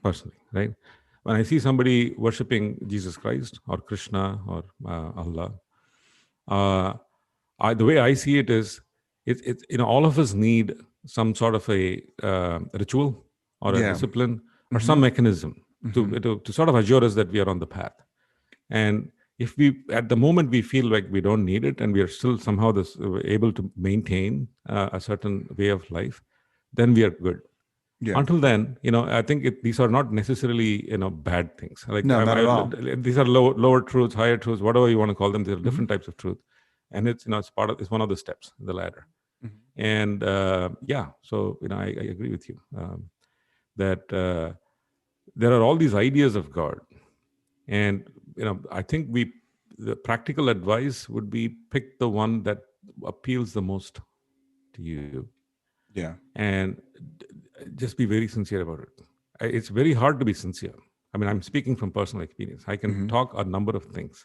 personally, right? When I see somebody worshiping Jesus Christ or Krishna or Allah, the way I see it is, all of us need some sort of a ritual or a discipline or some mechanism to sort of assure us that we are on the path. And if at the moment we feel like we don't need it and we are still somehow able to maintain a certain way of life, then we are good. Yeah. Until then, I think these are not necessarily, bad things. Like, no, not at all. These are lower truths, higher truths, whatever you want to call them. There are different types of truth, and it's it's one of the steps in the ladder. And so I agree with you that there are all these ideas of God, and I think the practical advice would be pick the one that appeals the most to you. Yeah, and just be very sincere about it. It's very hard to be sincere. I mean, I'm speaking from personal experience. I can talk a number of things.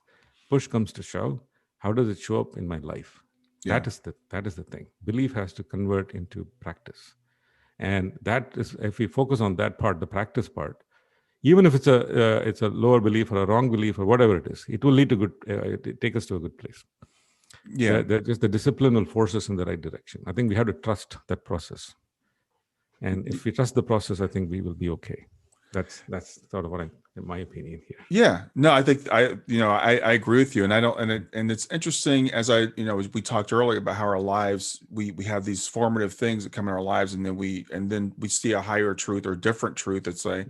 Push comes to shove. How does it show up in my life? Yeah. That is the thing. Belief has to convert into practice. And that is, if we focus on that part, the practice part, even if it's a lower belief or a wrong belief or whatever it is, it will lead to good, take us to a good place. Yeah. Just the discipline will force us in the right direction. I think we have to trust that process. And if we trust the process, I think we will be okay. That's sort of in my opinion here. Yeah, no, I think I agree with you, and and it's interesting as we talked earlier about how our lives, we have these formative things that come in our lives, and then we see a higher truth or different truth, let's say,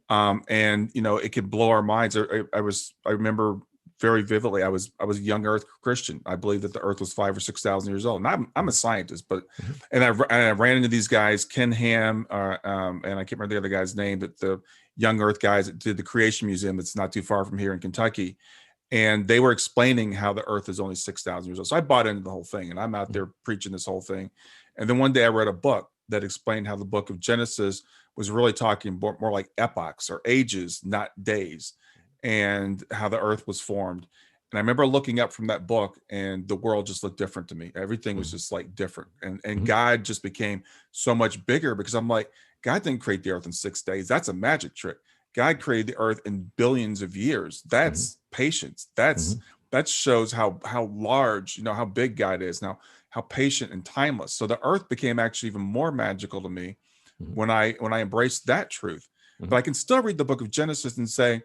right. And it could blow our minds. I remember very vividly, I was a young Earth Christian. I believe that the Earth was 5,000 or 6,000 years old. And I'm a scientist, but and I ran into these guys, Ken Ham, and I can't remember the other guy's name, but the young Earth guys that did the Creation Museum that's not too far from here in Kentucky, and they were explaining how the Earth is only 6,000 years old. So I bought into the whole thing, and I'm out there preaching this whole thing. And then one day I read a book that explained how the book of Genesis was really talking more like epochs or ages, not days, and how the Earth was formed. And I remember looking up from that book, and the world just looked different to me. Everything was just like different. And God just became so much bigger, because I'm like, God didn't create the Earth in 6 days. That's a magic trick. God created the Earth in billions of years. That's patience. That shows how large, how big God is now, how patient and timeless. So the Earth became actually even more magical to me when I embraced that truth. But I can still read the book of Genesis and say,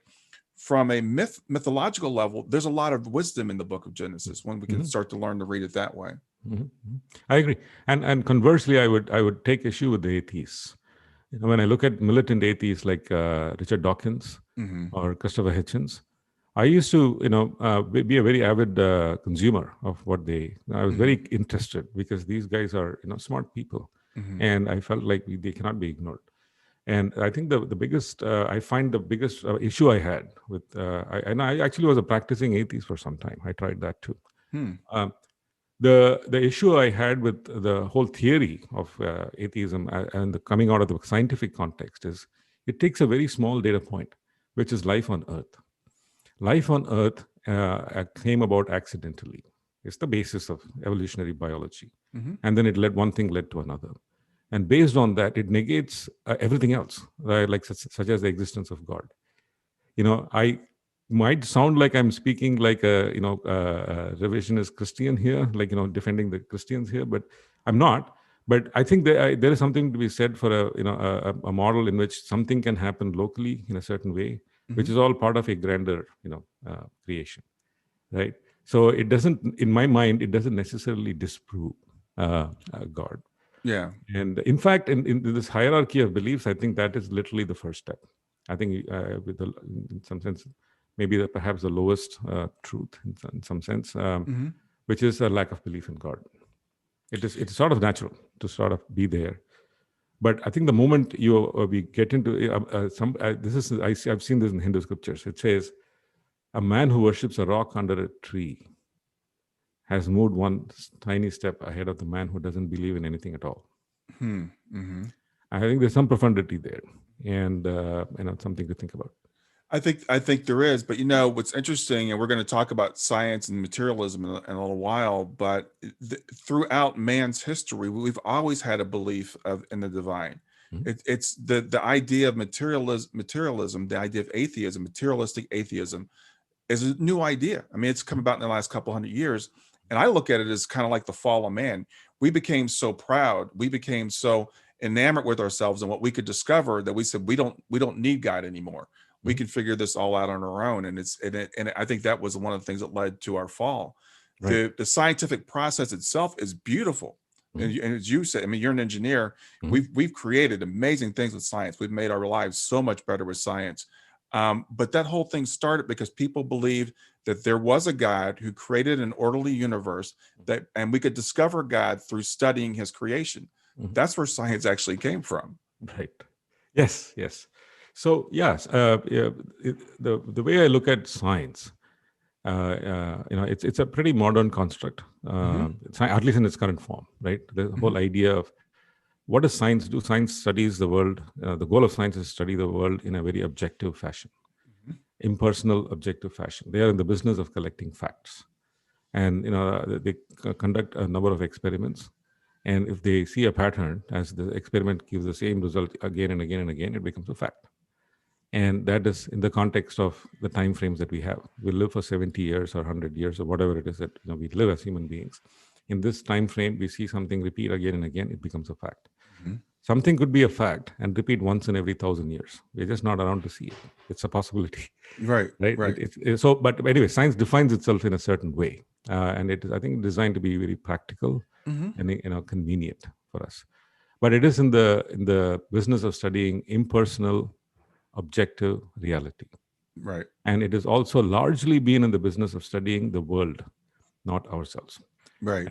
from a mythological level, there's a lot of wisdom in the book of Genesis when we can start to learn to read it that way. I agree. And conversely, I would take issue with the atheists. When I look at militant atheists like Richard Dawkins or Christopher Hitchens, I used to, be a very avid consumer of what I was very interested, because these guys are, smart people, and I felt like they cannot be ignored. And I think the biggest, I find the biggest issue I had with, I actually was a practicing atheist for some time. I tried that too. The issue I had with the whole theory of atheism and the coming out of the scientific context is, it takes a very small data point, which is life on Earth. Life on Earth came about accidentally. It's the basis of evolutionary biology. And then one thing led to another. And based on that, it negates everything else, right? Like such as the existence of God. I might sound like I'm speaking like a revisionist Christian here, like defending the Christians here, but I'm not. But I think there is something to be said for a model in which something can happen locally in a certain way, which is all part of a grander creation, right? So it doesn't, in my mind, it doesn't necessarily disprove God. Yeah. And in fact, in this hierarchy of beliefs, I think that is literally the first step. I think in some sense, maybe perhaps the lowest truth in some sense, which is a lack of belief in God. It's sort of natural to sort of be there. But I think the moment we get into I've seen this in Hindu scriptures. It says, a man who worships a rock under a tree has moved one tiny step ahead of the man who doesn't believe in anything at all. Mm-hmm. I think there's some profundity there, and something to think about. I think there is, but what's interesting, and we're going to talk about science and materialism in a little while, but throughout man's history, we've always had a belief in the divine. Mm-hmm. It's the idea of materialism, the idea of atheism, materialistic atheism, is a new idea. I mean, it's come about in the last couple hundred years, and I look at it as kind of like the fall of man. We became so proud, we became so enamored with ourselves and what we could discover that we said we don't need God anymore. We can figure this all out on our own, and I think that was one of the things that led to our fall. Right. The scientific process itself is beautiful, and as you said, I mean, you're an engineer. We've created amazing things with science. We've made our lives so much better with science. But that whole thing started because people believed that there was a God who created an orderly universe, and we could discover God through studying his creation. That's where science actually came from. Right. Yes. So yes, the way I look at science, it's a pretty modern construct, at least in its current form, right? The whole idea of what does science do? Science studies the world. The goal of science is to study the world in a very objective fashion, impersonal, objective fashion. They are in the business of collecting facts, and they conduct a number of experiments. And if they see a pattern, as the experiment gives the same result again and again and again, it becomes a fact. And that is in the context of the time frames that we have. We live for 70 years or 100 years or whatever it is that we live as human beings. In this time frame, we see something repeat again and again, it becomes a fact. Something could be a fact and repeat once in every 1,000 years. We're just not around to see it. It's a possibility. Right. But anyway, science defines itself in a certain way. And it is, I think, designed to be very practical and convenient for us. But it is in the business of studying impersonal, objective reality. Right. And it has also largely been in the business of studying the world, not ourselves. Right.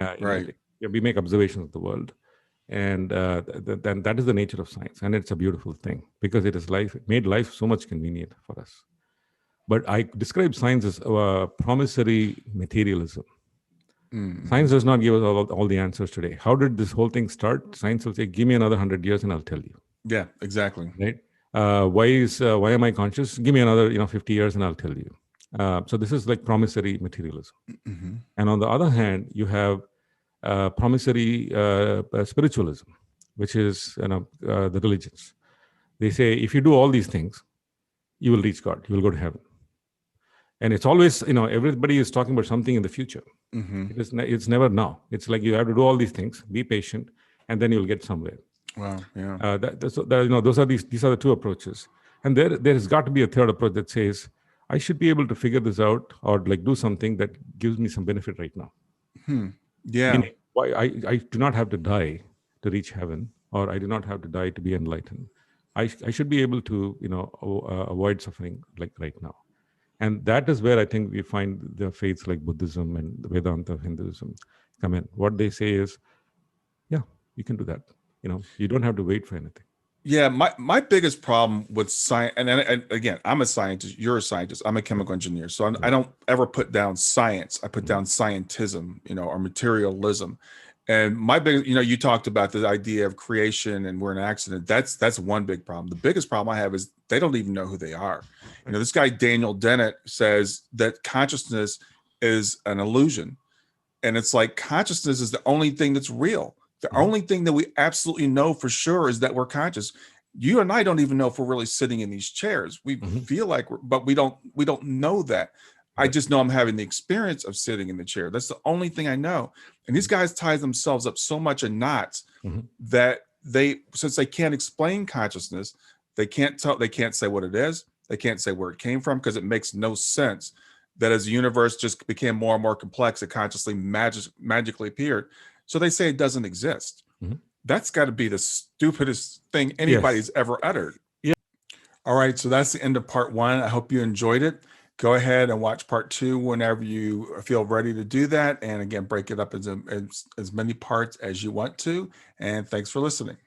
We make observations of the world. And then that is the nature of science. And it's a beautiful thing because it made life so much convenient for us. But I describe science as promissory materialism. Science does not give us all the answers today. How did this whole thing start? Science will say, give me another 100 years and I'll tell you. Yeah, exactly. Right? Why am I conscious? Give me another 50 years and I'll tell you. So this is like promissory materialism. And on the other hand, you have promissory spiritualism, which is the religions. They say if you do all these things, you will reach God. You will go to heaven. And it's always everybody is talking about something in the future. It's never now. It's like you have to do all these things, be patient, and then you'll get somewhere. Wow. Yeah. Those are these are the two approaches, and there has got to be a third approach that says I should be able to figure this out or like do something that gives me some benefit right now. Yeah. Meaning, I do not have to die to reach heaven, or I do not have to die to be enlightened. I should be able to avoid suffering like right now. And that is where I think we find the faiths like Buddhism and the Vedanta of Hinduism come in. What they say is, yeah, you can do that. You don't have to wait for anything. Yeah, my biggest problem with science, and again, I'm a scientist, you're a scientist, I'm a chemical engineer. So I don't ever put down science. I put down scientism, or materialism. And my big, you talked about the idea of creation and we're an accident. That's one big problem. The biggest problem I have is they don't even know who they are. This guy, Daniel Dennett, says that consciousness is an illusion. And it's like consciousness is the only thing that's real. The only thing that we absolutely know for sure is that we're conscious. You and I don't even know if we're really sitting in these chairs. We feel like but we don't know that. I just know I'm having the experience of sitting in the chair. That's the only thing I know. And these guys tie themselves up so much in knots that since they can't explain consciousness, they can't say what it is. They can't say where it came from because it makes no sense that as the universe just became more and more complex, it consciously magically appeared. So they say it doesn't exist. That's got to be the stupidest thing anybody's ever uttered. Yeah. All right. So that's the end of part 1. I hope you enjoyed it. Go ahead and watch part 2 whenever you feel ready to do that. And again, break it up as many parts as you want to. And thanks for listening.